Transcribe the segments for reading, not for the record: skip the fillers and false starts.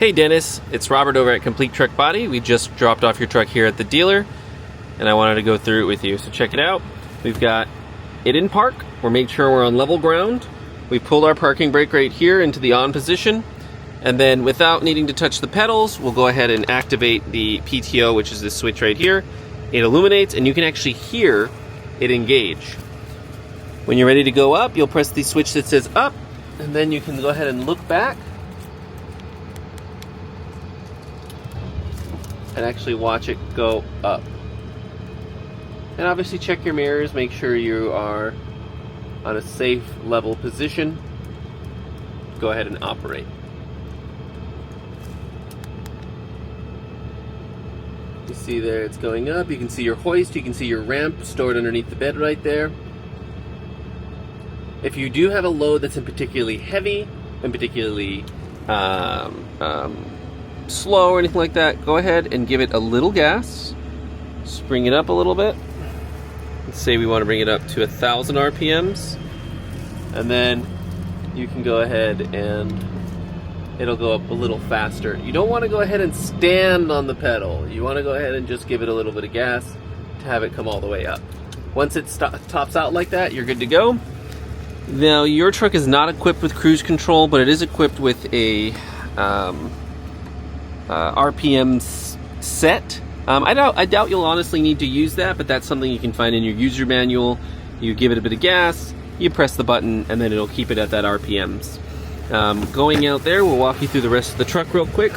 Hey Dennis, it's Robert over at Complete Truck Body. We just dropped off your truck here at the dealer and I wanted to go through it with you. So check it out. We've got it in park. We're making sure we're on level ground. We pulled our parking brake right here into the on position, and then without needing to touch the pedals, we'll go ahead and activate the PTO, which is this switch right here. It illuminates and you can actually hear it engage. When you're ready to go up, you'll press the switch that says up, and then you can go ahead and look back and actually watch it go up. And obviously check your mirrors, make sure you are on a safe level position. Go ahead and operate. You see there it's going up, you can see your hoist, you can see your ramp stored underneath the bed right there. If you do have a load that's particularly heavy and particularly slow or anything like that, go ahead and give it a little gas. Just bring it up a little bit. Let's say we want to bring it up to 1,000 RPMs, and then you can go ahead and it'll go up a little faster. You don't want to go ahead and stand on the pedal. You want to go ahead and just give it a little bit of gas to have it come all the way up. Once it tops out like that, you're good to go. Now, your truck is not equipped with cruise control, but it is equipped with a RPM set. I doubt you'll honestly need to use that, but that's something you can find in your user manual. You give it a bit of gas, you press the button, and then it'll keep it at that RPMs. Going out there, we'll walk you through the rest of the truck real quick.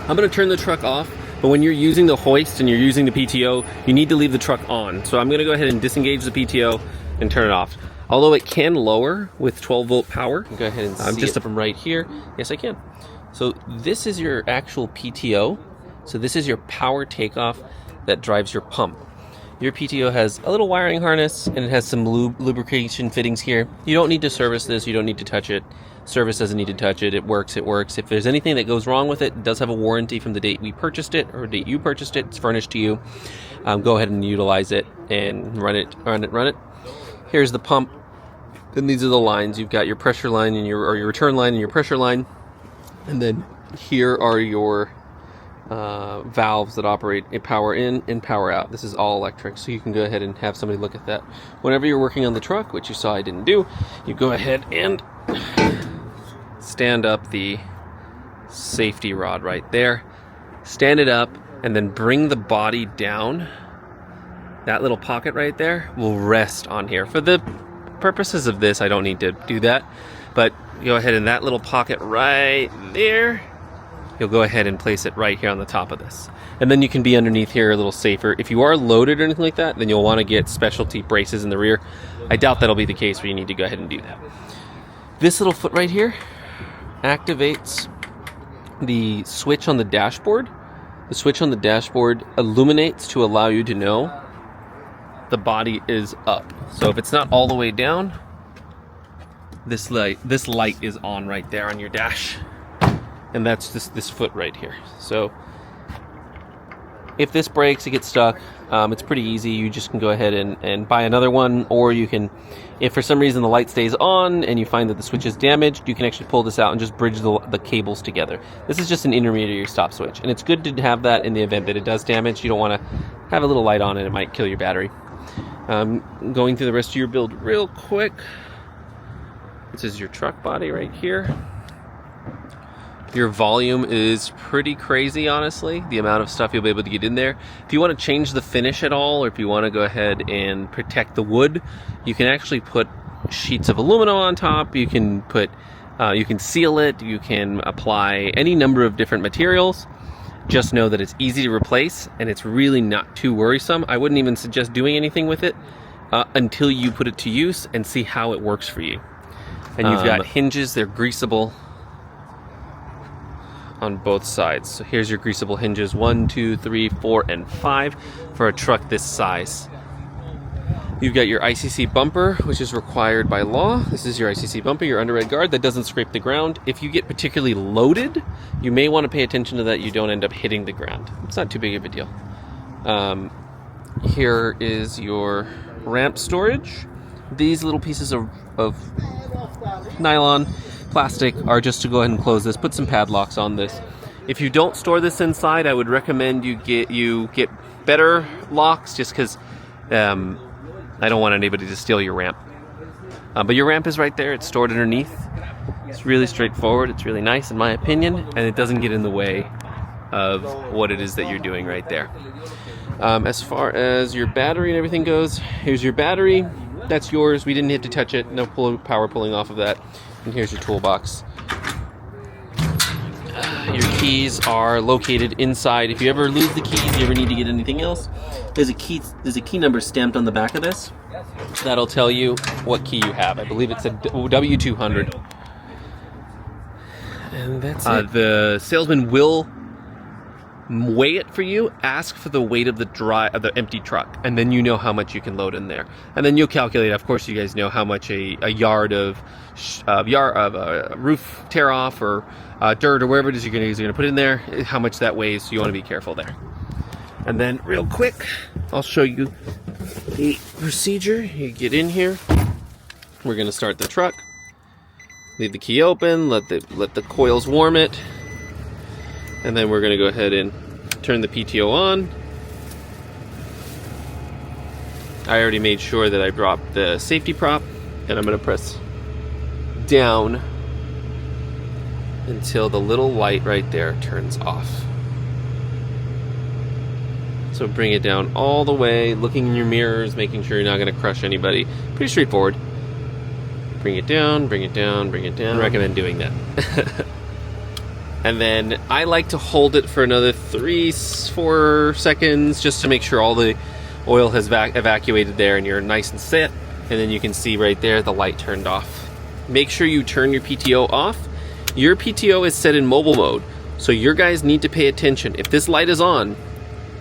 I'm going to turn the truck off, but when you're using the hoist and you're using the PTO, you need to leave the truck on. So I'm going to go ahead and disengage the PTO and turn it off. Although it can lower with 12 volt power. Go ahead and see just from right here. Yes, I can. So this is your actual PTO. So this is your power takeoff that drives your pump. Your PTO has a little wiring harness and it has some lubrication fittings here. You don't need to service this. You don't need to touch it. Service doesn't need to touch it. It works. It works. If there's anything that goes wrong with it, it does have a warranty from the date we purchased it or date you purchased it. It's furnished to you. Go ahead and utilize it and run it. Here's the pump. Then these are the lines. You've got your pressure line and your return line and your pressure line. And then here are your valves that operate a power in and power out. This is all electric, so you can go ahead and have somebody look at that. Whenever you're working on the truck, which you saw I didn't do, you go ahead and stand up the safety rod right there. Stand it up and then bring the body down. That little pocket right there will rest on here. For the purposes of this, I don't need to do that, but go ahead in that little pocket right there. You'll go ahead and place it right here on the top of this. And then you can be underneath here a little safer. If you are loaded or anything like that, then you'll want to get specialty braces in the rear. I doubt that'll be the case where you need to go ahead and do that. This little foot right here activates the switch on the dashboard. The switch on the dashboard illuminates to allow you to know the body is up. So if it's not all the way down, this light is on right there on your dash. And that's this foot right here. So if this breaks, it gets stuck, it's pretty easy. You just can go ahead and buy another one, or you can, if for some reason the light stays on and you find that the switch is damaged, you can actually pull this out and just bridge the cables together. This is just an intermediary stop switch, and it's good to have that in the event that it does damage. You don't want to have a little light on and it might kill your battery. Going through the rest of your build real quick. This is your truck body right here. Your volume is pretty crazy, honestly, the amount of stuff you'll be able to get in there. If you want to change the finish at all, or if you want to go ahead and protect the wood, you can actually put sheets of aluminum on top. You can put, you can seal it. You can apply any number of different materials. Just know that it's easy to replace and it's really not too worrisome. I wouldn't even suggest doing anything with it until you put it to use and see how it works for you. And you've got hinges, they're greasable on both sides. So here's your greasable hinges, 1, 2, 3, 4, and 5 for a truck this size. You've got your ICC bumper, which is required by law. This is your ICC bumper, your underride guard that doesn't scrape the ground. If you get particularly loaded, you may want to pay attention to that. You don't end up hitting the ground. It's not too big of a deal. Here is your ramp storage. These little pieces of nylon plastic are just to go ahead and close this. Put some padlocks on this. If you don't store this inside, I would recommend you get better locks, just because I don't want anybody to steal your ramp. But your ramp is right there. It's stored underneath. It's really straightforward. It's really nice in my opinion, and it doesn't get in the way of what it is that you're doing right there. As far as your battery and everything goes, here's your battery. That's yours. We didn't have to touch it. No power pulling off of that. And here's your toolbox. Your keys are located inside. If you ever lose the keys, you ever need to get anything else, there's a key number stamped on the back of this. That'll tell you what key you have. I believe it's a W200. And that's it. The salesman will weigh it for you. Ask for the weight of the empty truck, and then you know how much you can load in there. And then you'll calculate. Of course, you guys know how much a yard of roof tear off or dirt or wherever it is you're going to put in there. How much that weighs. So you want to be careful there. And then, real quick, I'll show you the procedure. You get in here. We're going to start the truck. Leave the key open. Let the coils warm it. And then we're going to go ahead and turn the PTO on. I already made sure that I dropped the safety prop, and I'm going to press down until the little light right there turns off. So bring it down all the way, looking in your mirrors, making sure you're not going to crush anybody. Pretty straightforward. Bring it down, bring it down, bring it down. I recommend doing that. And then I like to hold it for another 3-4 seconds just to make sure all the oil has evacuated there and you're nice and set. And then you can see right there the light turned off. Make sure you turn your PTO off. Your PTO is set in mobile mode, so your guys need to pay attention. If this light is on,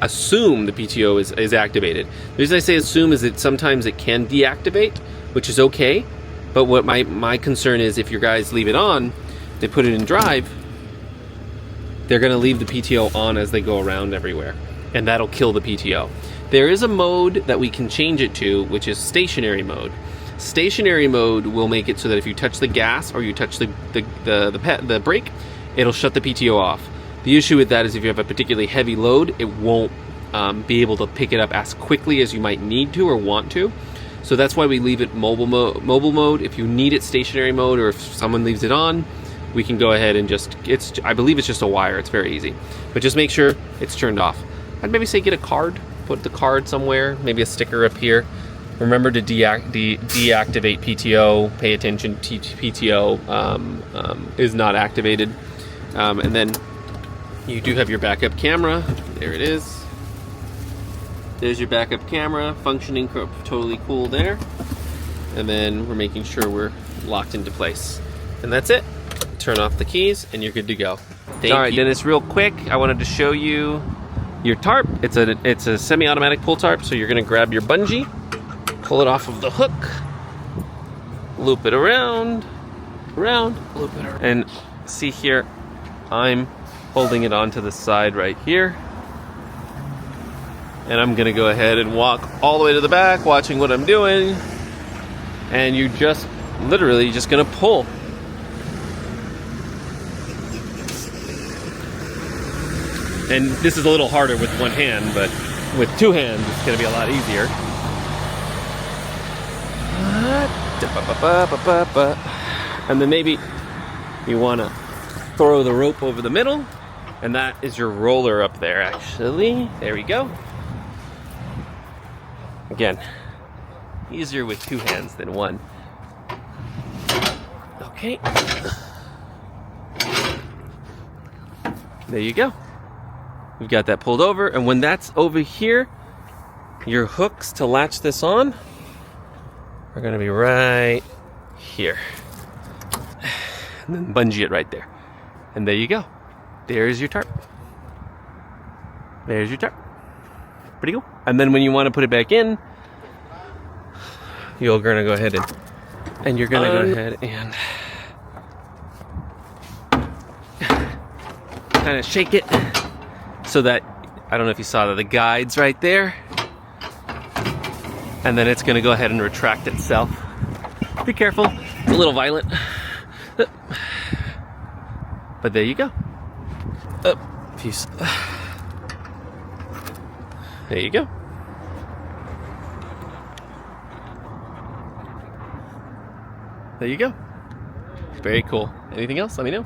assume the PTO is activated. The reason I say assume is that sometimes it can deactivate, which is okay. But what my concern is, if your guys leave it on, they put it in drive, they're going to leave the PTO on as they go around everywhere, and that'll kill the PTO. There is a mode that we can change it to, which is stationary mode. Stationary mode will make it so that if you touch the gas or you touch the brake, it'll shut the PTO off. The issue with that is if you have a particularly heavy load, it won't be able to pick it up as quickly as you might need to or want to. So that's why we leave it mobile mode. If you need it stationary mode, or if someone leaves it on, we can go ahead and I believe it's just a wire. It's very easy. But just make sure it's turned off. I'd maybe say get a card. Put the card somewhere. Maybe a sticker up here. Remember to deactivate PTO. Pay attention. PTO is not activated. And then you do have your backup camera. There it is. There's your backup camera. Functioning totally cool there. And then we're making sure we're locked into place. And that's it. Turn off the keys and you're good to go. Alright, Dennis, real quick, I wanted to show you your tarp. It's a semi-automatic pull tarp, so you're going to grab your bungee, pull it off of the hook, loop it around, loop it around. And see here, I'm holding it onto the side right here. And I'm going to go ahead and walk all the way to the back, watching what I'm doing. And you're just literally just going to pull. And this is a little harder with one hand, but with two hands, it's going to be a lot easier. And then maybe you want to throw the rope over the middle, and that is your roller up there, actually. There we go. Again, easier with two hands than one. Okay. There you go. We've got that pulled over, and when that's over here, your hooks to latch this on are going to be right here. And then bungee it right there. And there you go. There's your tarp. There's your tarp. Pretty cool. And then when you want to put it back in, you're going to go ahead and you're going to go ahead and kind of shake it so that, I don't know if you saw that, the guide's right there. And then it's going to go ahead and retract itself. Be careful. It's a little violent. But there you go. Peace. There you go. There you go. Very cool. Anything else? Let me know.